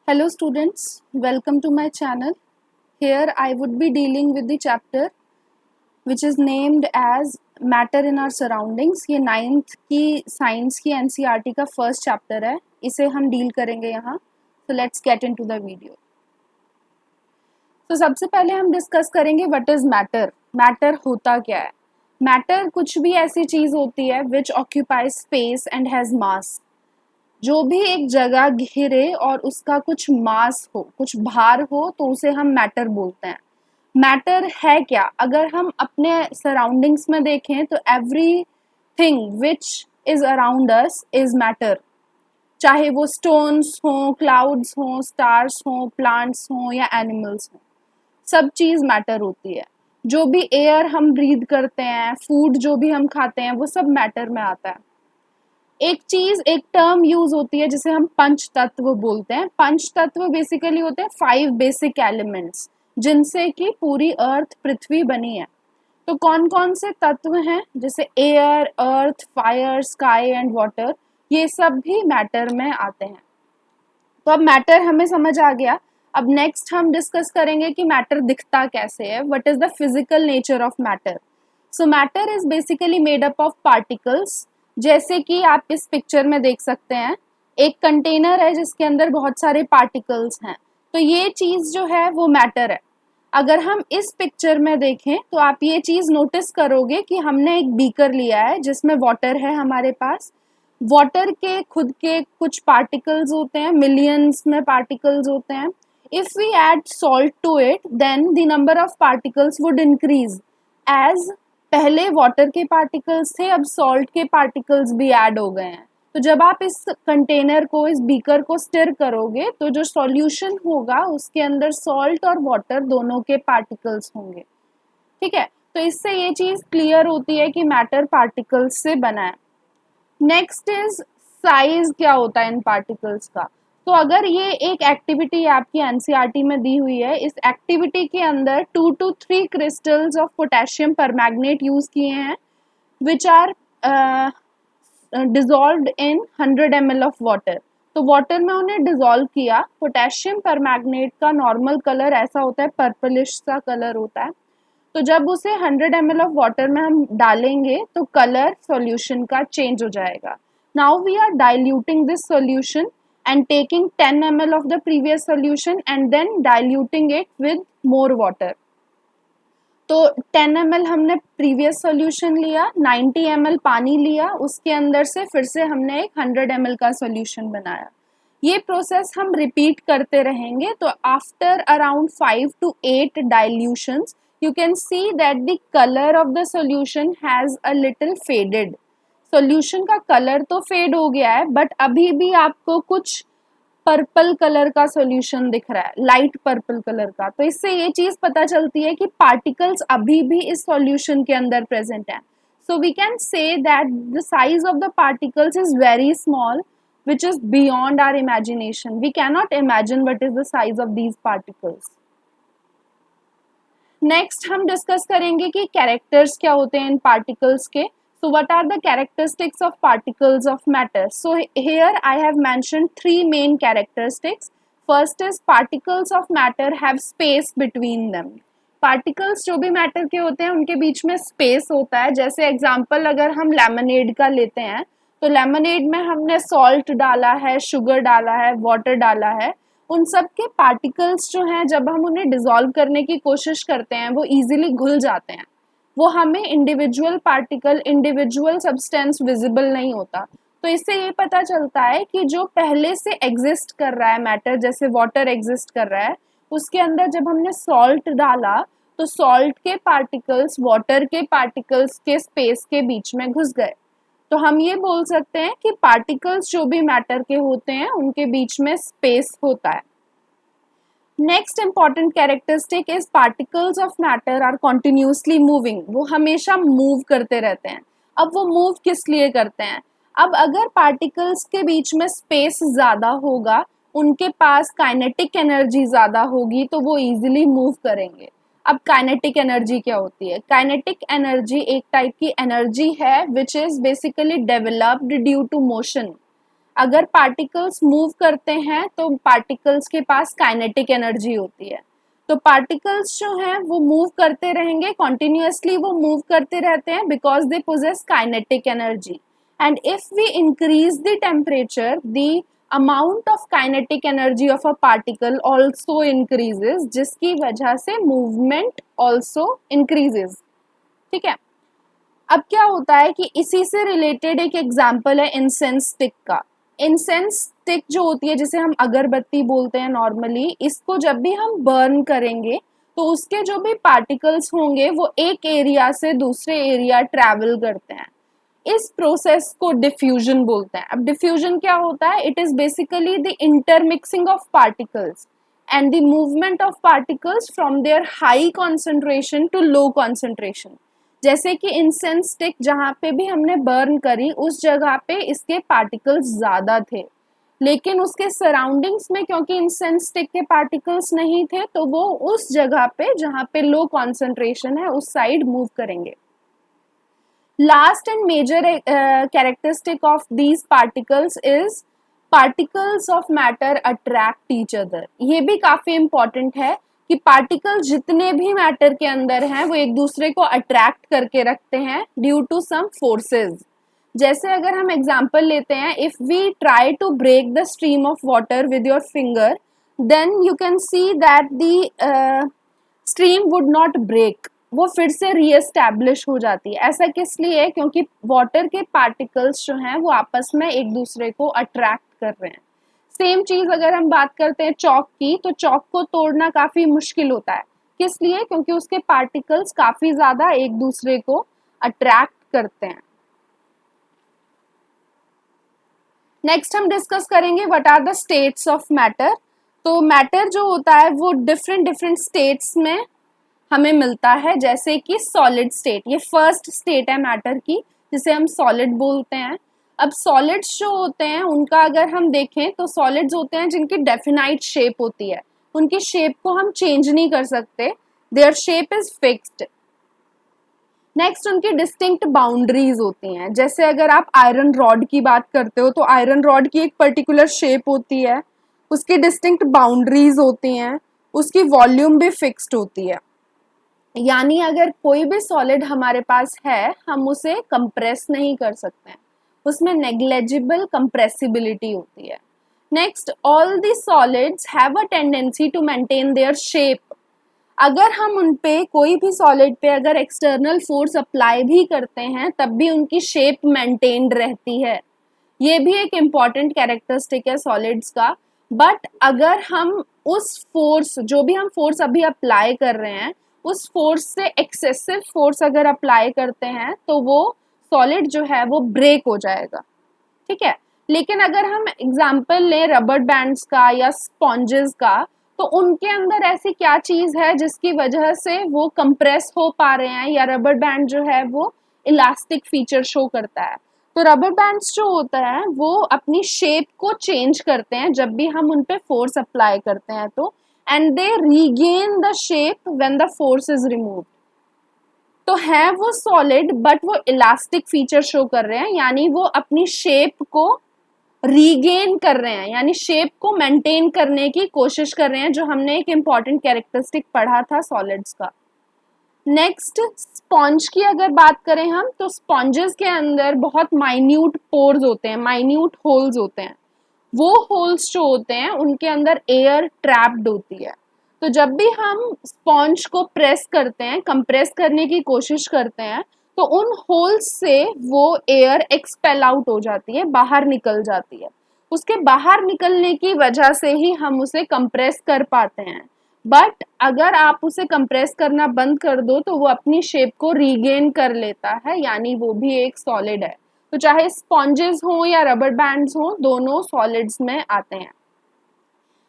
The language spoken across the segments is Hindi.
Hello students, welcome to my channel. Here I would be dealing with the chapter which is named as Matter in Our Surroundings. ये 9th की साइंस की NCERT का फर्स्ट चैप्टर है, इसे हम डील करेंगे यहाँ. So let's get into the video. तो सबसे पहले हम डिस्कस करेंगे व्हाट इज मैटर. मैटर होता क्या है. मैटर कुछ भी ऐसी चीज होती है which occupies space and has mass. जो भी एक जगह घिरे और उसका कुछ मास हो, कुछ भार हो, तो उसे हम मैटर बोलते हैं. मैटर है क्या. अगर हम अपने सराउंडिंग्स में देखें तो every thing which is around us is matter. चाहे वो स्टोन्स हों, क्लाउड्स हों, स्टार्स हों, प्लांट्स हों या एनिमल्स हों, सब चीज मैटर होती है. जो भी एयर हम ब्रीथ करते हैं, फूड जो भी हम खाते हैं, वो सब मैटर में आता है. एक चीज, एक टर्म यूज होती है जिसे हम पंच तत्व बोलते हैं. पंच तत्व बेसिकली होते हैं 5 बेसिक एलिमेंट्स जिनसे कि पूरी अर्थ, पृथ्वी बनी है. तो कौन कौन से तत्व हैं, जैसे air, earth, fire, sky and water, ये सब भी मैटर में आते हैं. तो अब मैटर हमें समझ आ गया. अब नेक्स्ट हम डिस्कस करेंगे कि मैटर दिखता कैसे है. What is the physical nature of matter. So matter is basically made up of particles. जैसे कि आप इस पिक्चर में देख सकते हैं, एक कंटेनर है जिसके अंदर बहुत सारे पार्टिकल्स हैं. तो ये चीज जो है वो मैटर है. अगर हम इस पिक्चर में देखें तो आप ये चीज नोटिस करोगे कि हमने एक बीकर लिया है जिसमें वाटर है हमारे पास. वाटर के खुद के कुछ पार्टिकल्स होते हैं, मिलियंस में पार्टिकल्स होते हैं. If we add salt to it then the number of particles would increase. As पहले वाटर के पार्टिकल्स थे, अब सॉल्ट के पार्टिकल्स भी ऐड हो गए हैं. तो जब आप इस कंटेनर को, इस बीकर को स्टिर करोगे तो जो सॉल्यूशन होगा उसके अंदर सॉल्ट और वाटर दोनों के पार्टिकल्स होंगे. ठीक है. तो इससे ये चीज क्लियर होती है कि मैटर पार्टिकल्स से बना है. Next is size. क्या होता है इन पार्टिकल्स का. तो अगर ये एक एक्टिविटी आपकी एनसीईआरटी में दी हुई है, इस एक्टिविटी के अंदर 2 to 3 crystals of potassium permanganate use किए हैं which are dissolved in 100 ml of water. तो वाटर में उन्हें डिजॉल्व किया. पोटेशियम परमैंगनेट का नॉर्मल कलर ऐसा होता है, पर्पलिश सा कलर होता है. तो जब उसे 100 ml ऑफ वाटर में हम डालेंगे तो कलर सॉल्यूशन का चेंज हो जाएगा. Now we are diluting this solution and taking 10 ml of the previous solution and then diluting it with more water. तो 10 ml हमने previous solution लिया, 90 ml पानी लिया, उसके अंदर से फिर से हमने एक 100 ml का solution बनाया. ये प्रोसेस हम रिपीट करते रहेंगे. तो after around 5 to 8 dilutions you can see that the color of the solution has a little faded. Solution का कलर तो फेड हो गया है, बट अभी भी आपको कुछ पर्पल कलर का सॉल्यूशन दिख रहा है, लाइट पर्पल कलर का. तो इससे ये चीज पता चलती है कि पार्टिकल्स अभी भी इस सॉल्यूशन के अंदर प्रेजेंट है. So we can say that the size of the particles is very small which is beyond our imagination. We cannot imagine what is the size of these particles. Next हम डिस्कस करेंगे कि कैरेक्टर्स क्या होते हैं इन पार्टिकल्स के. So what are the characteristics of particles of matter? So here I have mentioned 3 main characteristics. First is particles of matter have space between them. Particles जो भी matter के होते हैं उनके बीच में space होता है. जैसे एग्जाम्पल अगर हम लेमनेड का लेते हैं तो लेमनेड में हमने सॉल्ट डाला है, शुगर डाला है, वाटर डाला है. उन सब के पार्टिकल्स जो हैं, जब हम उन्हें डिसॉल्व करने की कोशिश करते हैं वो इजीली घुल जाते हैं. वो हमें individual particle, individual substance visible नहीं होता. तो इससे ये पता चलता है कि जो पहले से एग्जिस्ट कर रहा है मैटर, जैसे वाटर एग्जिस्ट कर रहा है, उसके अंदर जब हमने सॉल्ट डाला तो सॉल्ट के पार्टिकल्स वाटर के पार्टिकल्स के स्पेस के बीच में घुस गए. तो हम ये बोल सकते हैं कि पार्टिकल्स जो भी मैटर के होते हैं उनके बीच में स्पेस होता है. Next important characteristic is particles of matter are continuously moving. वो हमेशा मूव करते रहते हैं. अब वो मूव किस लिए करते हैं. अब अगर पार्टिकल्स के बीच में स्पेस ज़्यादा होगा, उनके पास काइनेटिक एनर्जी ज़्यादा होगी, तो वो इजीली मूव करेंगे. अब काइनेटिक एनर्जी क्या होती है. काइनेटिक एनर्जी एक टाइप की एनर्जी है which is basically developed due to motion. अगर पार्टिकल्स मूव करते हैं तो पार्टिकल्स के पास काइनेटिक एनर्जी होती है। तो पार्टिकल्स जो हैं वो मूव करते रहेंगे कॉन्टिन्यूसली, वो मूव करते रहते हैं because they possess kinetic energy. And if we increase the temperature, the amount of kinetic energy of a particle also increases, जिसकी वजह से मूवमेंट ऑल्सो इंक्रीजेज। ठीक है, अब क्या होता है कि इसी से रिलेटेड एक एग्जाम्पल है इंसेंस स्टिक का। इंसेंस स्टिक जो होती है, जिसे हम अगरबत्ती बोलते हैं नॉर्मली, इसको जब भी हम बर्न करेंगे तो उसके जो भी पार्टिकल्स होंगे वो एक एरिया से दूसरे एरिया ट्रैवल करते हैं। इस प्रोसेस को डिफ्यूजन बोलते हैं। अब डिफ्यूजन क्या होता है? It is basically the intermixing of particles and the movement of particles from their high concentration to low concentration. जैसे कि इंसेंस स्टिक जहाँ पे भी हमने बर्न करी उस जगह पे इसके पार्टिकल्स ज़्यादा थे, लेकिन उसके सराउंडिंग्स में क्योंकि इंसेंस स्टिक के पार्टिकल्स नहीं थे तो वो उस जगह पे जहाँ पे लो कॉन्सेंट्रेशन है उस साइड मूव करेंगे। Last and major characteristic of these particles is particles of matter attract each other. ये भी काफ़ी इंपॉर्टेंट है कि पार्टिकल जितने भी मैटर के अंदर हैं वो एक दूसरे को अट्रैक्ट करके रखते हैं ड्यू टू सम फोर्सेस। जैसे अगर हम एग्जांपल लेते हैं, if we try to break the stream of water with your finger, then you can see that the stream would not break, वो फिर से रीएस्टैब्लिश हो जाती है। ऐसा किस लिए? क्योंकि वाटर के पार्टिकल्स जो हैं वो आपस में एक दूसरे को अट्रैक्ट कर रहे हैं। सेम चीज अगर हम बात करते हैं चौक की, तो चौक को तोड़ना काफी मुश्किल होता है। किस लिए? क्योंकि उसके पार्टिकल्स काफी ज्यादा एक दूसरे को अट्रैक्ट करते हैं। नेक्स्ट हम डिस्कस करेंगे what are the states of matter. तो मैटर जो होता है वो डिफरेंट डिफरेंट स्टेट्स में हमें मिलता है। जैसे कि सॉलिड स्टेट, ये फर्स्ट स्टेट है मैटर की, जिसे हम सॉलिड बोलते हैं। अब सॉलिड्स जो होते हैं उनका अगर हम देखें तो सॉलिड्स होते हैं जिनकी डेफिनाइट शेप होती है, उनकी शेप को हम चेंज नहीं कर सकते, their shape is fixed. Next उनकी डिस्टिंक्ट बाउंड्रीज होती हैं। जैसे अगर आप आयरन रॉड की बात करते हो तो आयरन रॉड की एक पर्टिकुलर शेप होती है, उसकी डिस्टिंक्ट बाउंड्रीज होती हैं, उसकी वॉल्यूम भी फिक्स्ड होती है। यानी अगर कोई भी सॉलिड हमारे पास है हम उसे कंप्रेस नहीं कर सकते हैं, उसमें नेग्लेजिबल कंप्रेसिबिलिटी होती है। Next, all the solids have a tendency to maintain their shape. अगर हम उन पे कोई भी सॉलिड पे अगर एक्सटर्नल फोर्स अप्लाई भी करते हैं तब भी उनकी शेप मेंटेन्ड रहती है। ये भी एक इम्पॉर्टेंट कैरेक्टरिस्टिक है सॉलिड्स का। बट अगर हम उस फोर्स, जो भी हम फोर्स अभी अप्लाई कर रहे हैं, उस फोर्स से एक्सेसिव फोर्स अगर अप्लाई करते हैं तो वो सॉलिड जो है वो ब्रेक हो जाएगा। ठीक है, लेकिन अगर हम एग्जाम्पल लें रबर बैंड्स का या स्पॉन्जेस का, तो उनके अंदर ऐसी क्या चीज है जिसकी वजह से वो कंप्रेस हो पा रहे हैं, या रबर बैंड जो है वो इलास्टिक फीचर शो करता है। तो रबर बैंड्स जो होता है वो अपनी शेप को चेंज करते हैं जब भी हम उन पे फोर्स अप्लाई करते हैं तो, and they regain the shape when the force is removed. तो है वो सॉलिड बट वो इलास्टिक फीचर शो कर रहे हैं, यानी वो अपनी शेप को रीगेन कर रहे हैं, यानी शेप को मेंटेन करने की कोशिश कर रहे हैं, जो हमने एक इम्पॉर्टेंट कैरेक्टरिस्टिक पढ़ा था सॉलिड्स का। नेक्स्ट, स्पॉन्ज की अगर बात करें हम, तो स्पॉन्जेस के अंदर बहुत माइन्यूट पोर्स होते हैं, माइन्यूट होल्स होते हैं। वो होल्स जो होते हैं उनके अंदर एयर ट्रैप्ड होती है। तो जब भी हम स्पॉन्ज को प्रेस करते हैं, कंप्रेस करने की कोशिश करते हैं, तो उन होल्स से वो एयर एक्सपेल आउट हो जाती है, बाहर निकल जाती है। उसके बाहर निकलने की वजह से ही हम उसे कंप्रेस कर पाते हैं। बट अगर आप उसे कंप्रेस करना बंद कर दो तो वो अपनी शेप को रीगेन कर लेता है, यानी वो भी एक सॉलिड है। तो चाहे स्पॉन्जेस हो या रबर बैंड्स हो, दोनों सॉलिड्स में आते हैं।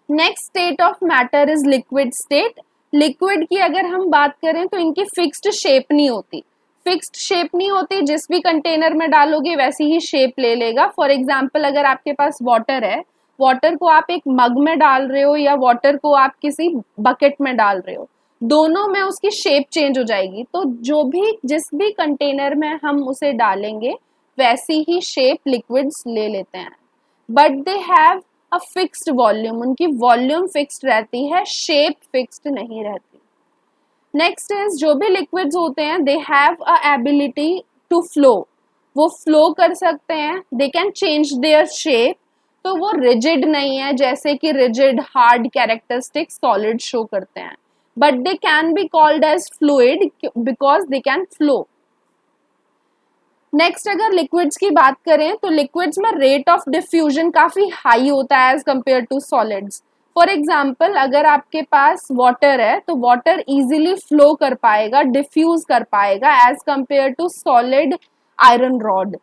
Next state of matter is liquid state. Liquid की अगर हम बात करें तो इनकी फिक्स्ड शेप नहीं होती, फिक्स्ड शेप नहीं होती, जिस भी कंटेनर में डालोगे वैसी ही शेप ले लेगा। फॉर एग्जाम्पल, अगर आपके पास वाटर है, वाटर को आप एक मग में डाल रहे हो या वाटर को आप किसी बकेट में डाल रहे हो, दोनों में उसकी शेप चेंज हो जाएगी। तो जो भी जिस भी कंटेनर में हम उसे डालेंगे वैसी ही शेप लिक्विड्स ले लेते हैं। But they have a fixed volume, उनकी वॉल्यूम फिक्स्ड रहती है, शेप फिक्स्ड नहीं रहती। नेक्स्ट इज जो भी लिक्विड्स होते हैं they have a ability to flow, वो फ्लो कर सकते हैं, they can change their shape, तो वो रिजिड नहीं है जैसे कि rigid hard characteristic solid show करते हैं, but they can be called as fluid because they can flow. Next अगर लिक्विड्स की बात करें तो लिक्विड्स में रेट ऑफ डिफ्यूजन काफी हाई होता है as compare to solids. For example अगर आपके पास वाटर है तो वाटर इजीली फ्लो कर पाएगा, डिफ्यूज कर पाएगा as compare to solid iron rod.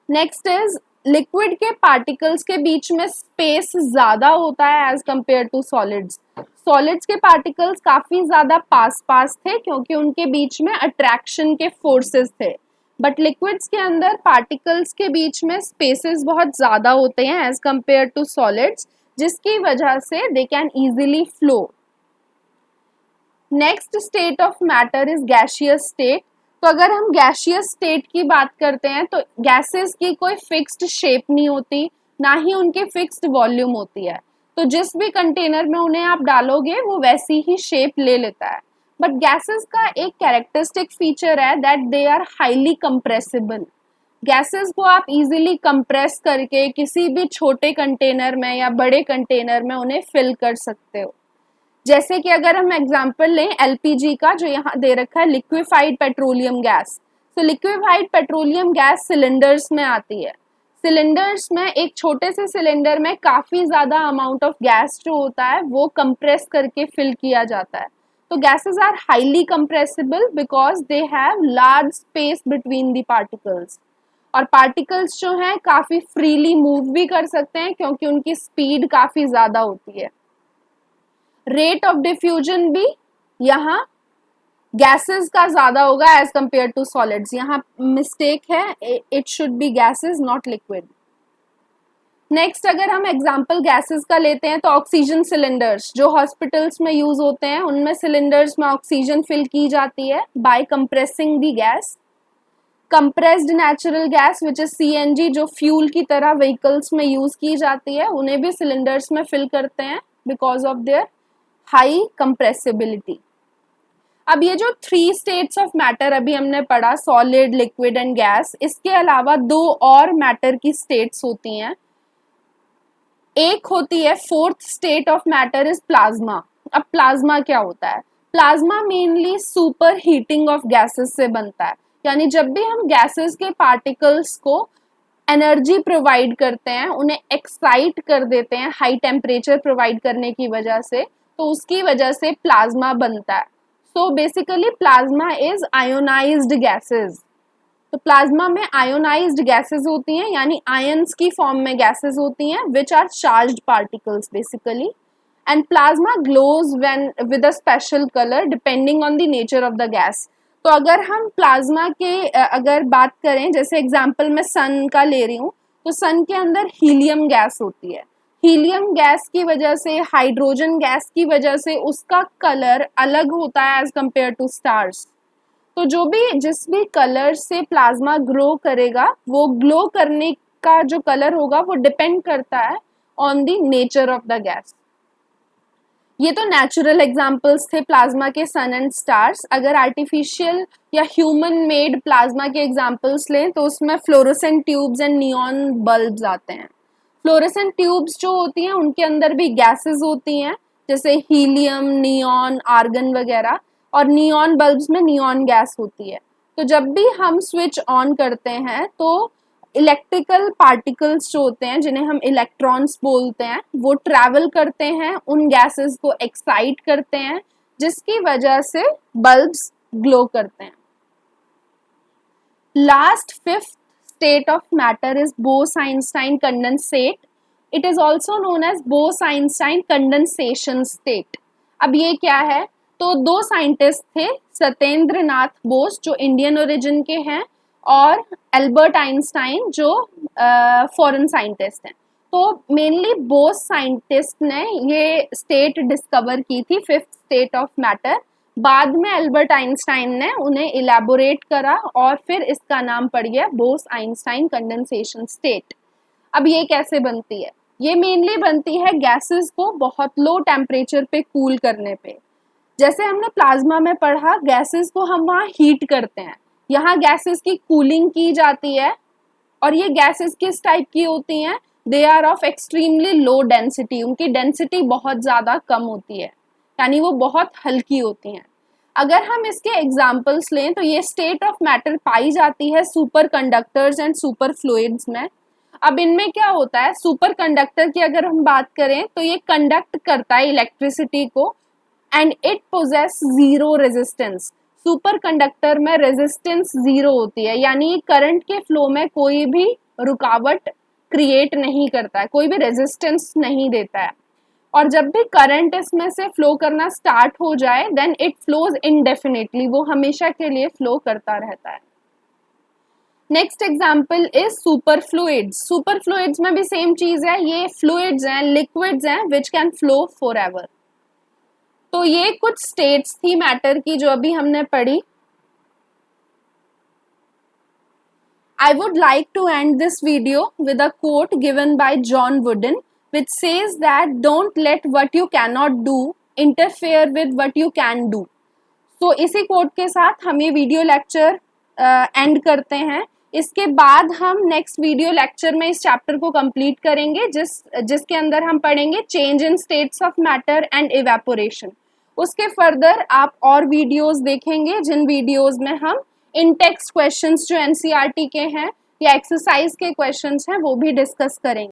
Next is liquid के पार्टिकल्स के बीच में स्पेस ज्यादा होता है as compare to solids. Solids के पार्टिकल्स काफी ज्यादा पास पास थे क्योंकि उनके बीच में अट्रैक्शन के फोर्सेस थे, बट लिक्विड्स के अंदर पार्टिकल्स के बीच में स्पेसेस बहुत ज्यादा होते हैं एज कंपेयर टू सॉलिड्स, जिसकी वजह से they can easily flow. Next state of matter is gaseous state. तो अगर हम गैसियस स्टेट की बात करते हैं तो गैसेस की कोई फिक्स्ड शेप नहीं होती, ना ही उनकी फिक्स्ड वॉल्यूम होती है, तो जिस भी कंटेनर में उन्हें आप डालोगे वो वैसी ही शेप ले लेता है। बट गैसेस का एक कैरेक्टरिस्टिक फीचर है that they are highly compressible. Gases को आप इजीली कंप्रेस करके किसी भी छोटे कंटेनर में या बड़े कंटेनर में उन्हें फिल कर सकते हो। जैसे कि अगर हम एग्जांपल लें एलपीजी का, जो यहाँ दे रखा है लिक्विफाइड पेट्रोलियम गैस। तो लिक्विफाइड पेट्रोलियम गैस सिलेंडर्स में आती है। सिलेंडर्स में एक छोटे से सिलेंडर में काफी ज्यादा अमाउंट ऑफ गैस जो होता है वो कंप्रेस करके फिल किया जाता है। तो gases are highly compressible because they have large space between the particles. और पार्टिकल्स जो हैं काफी फ्रीली मूव भी कर सकते हैं क्योंकि उनकी स्पीड काफी ज्यादा होती है। रेट ऑफ डिफ्यूजन भी यहाँ गैसेस का ज्यादा होगा एज कंपेयर टू सॉलिड्स, यहाँ मिस्टेक है, it should be gases not liquid. Next अगर हम एग्जांपल गैसेस का लेते हैं तो ऑक्सीजन सिलेंडर्स जो हॉस्पिटल्स में यूज होते हैं, उनमें सिलेंडर्स में ऑक्सीजन फिल की जाती है by compressing the gas. Compressed natural gas which is CNG जो फ्यूल की तरह व्हीकल्स में यूज की जाती है, उन्हें भी सिलेंडर्स में फिल करते हैं because of their high compressibility. अब ये जो 3 स्टेट्स ऑफ मैटर अभी हमने पढ़ा, सॉलिड, लिक्विड एंड गैस, इसके अलावा 2 और मैटर की स्टेट्स होती हैं। एक होती है 4th state of matter is plasma. अब प्लाज्मा क्या होता है? Plasma mainly super heating of gases से बनता है, यानी जब भी हम गैसेस के पार्टिकल्स को एनर्जी प्रोवाइड करते हैं, उन्हें एक्साइट कर देते हैं हाई टेम्परेचर प्रोवाइड करने की वजह से, तो उसकी वजह से प्लाज्मा बनता है। So basically plasma is ionised gases. तो प्लाज्मा में आयोनाइज्ड गैसेस होती हैं, यानी आयंस की फॉर्म में गैसेस होती हैं which are charged particles basically, and plasma glows when with a special colour depending on the nature of the gas. तो अगर हम प्लाज्मा के अगर बात करें, जैसे एग्जांपल मैं सन का ले रही हूँ, तो सन के अंदर हीलियम गैस होती है। हीलियम गैस की वजह से, हाइड्रोजन गैस की वजह से उसका कलर अलग होता है एज कंपेयर टू स्टार्स। तो जो भी जिस भी कलर से प्लाज्मा ग्लो करेगा, वो ग्लो करने का जो कलर होगा वो डिपेंड करता है on the nature of the gas. ये तो नेचुरल एग्जांपल्स थे प्लाज्मा के, सन एंड स्टार्स। अगर आर्टिफिशियल या ह्यूमन मेड प्लाज्मा के एग्जांपल्स लें तो उसमें fluorescent tubes and neon bulbs आते हैं। फ्लोरोसेंट ट्यूब्स जो होती हैं उनके अंदर भी गैसेस होती हैं, जैसे हीलियम, नियॉन, आर्गन वगैरह, और नियॉन बल्ब्स में नियॉन गैस होती है। तो जब भी हम स्विच ऑन करते हैं तो इलेक्ट्रिकल पार्टिकल्स जो होते हैं, जिन्हें हम इलेक्ट्रॉन्स बोलते हैं, वो ट्रैवल करते हैं, उन गैसेस को एक्साइट करते हैं, जिसकी वजह से बल्ब्स ग्लो करते हैं। Last 5th state of matter is Bose-Einstein condensate. It is also known as Bose-Einstein condensation state. अब ये क्या है? तो 2 साइंटिस्ट थे, सत्येंद्र नाथ बोस जो इंडियन ओरिजिन के हैं, और एल्बर्ट आइंस्टाइन जो फॉरेन साइंटिस्ट हैं। तो मेनली बोस साइंटिस्ट ने ये स्टेट डिस्कवर की थी, 5th स्टेट ऑफ मैटर। बाद में एल्बर्ट आइंस्टाइन ने उन्हें इलेबोरेट करा और फिर इसका नाम पड़ गया बोस आइंस्टाइन कंडेंसेशन स्टेट। अब ये कैसे बनती है? ये मेनली बनती है गैसेस को बहुत लो टेम्परेचर पे कूल करने पे। जैसे हमने प्लाज्मा में पढ़ा, गैसेस को हम वहाँ हीट करते हैं, यहाँ गैसेस की कूलिंग की जाती है। और ये गैसेस किस टाइप की होती हैं? They are of extremely low density, उनकी डेंसिटी बहुत ज़्यादा कम होती है, यानी वो बहुत हल्की होती हैं। अगर हम इसके एग्जाम्पल्स लें तो ये स्टेट ऑफ मैटर पाई जाती है super conductors and super fluids में। अब इनमें क्या होता है, सुपर कंडक्टर की अगर हम बात करें तो ये कंडक्ट करता है इलेक्ट्रिसिटी को and it possesses zero resistance. Superconductor में रेजिस्टेंस जीरो होती है, यानी करंट के फ्लो में कोई भी रुकावट क्रिएट नहीं करता है, कोई भी रेजिस्टेंस नहीं देता है। और जब भी करंट इसमें से फ्लो करना स्टार्ट हो जाए देन इट फ्लोज इनडेफिनेटली, वो हमेशा के लिए फ्लो करता रहता है। Next example is super fluids. Super fluids में भी सेम चीज है, ये फ्लूइड्स हैं, लिक्विड्स हैं which can flow for ever. तो ये कुछ स्टेट्स थी मैटर की जो अभी हमने पढ़ी। I would like to end this video with a quote given by John Wooden which says that don't let what you cannot do interfere with what you can do. So इसी quote के साथ हम ये वीडियो लेक्चर एंड करते हैं। इसके बाद हम नेक्स्ट वीडियो लेक्चर में इस चैप्टर को कंप्लीट करेंगे जिसके अंदर हम पढ़ेंगे change in states of matter and evaporation. उसके फर्दर आप और वीडियोस देखेंगे जिन वीडियोस में हम इन टेक्स्ट क्वेश्चंस जो एनसीईआरटी के हैं या एक्सरसाइज के क्वेश्चंस हैं वो भी डिस्कस करेंगे।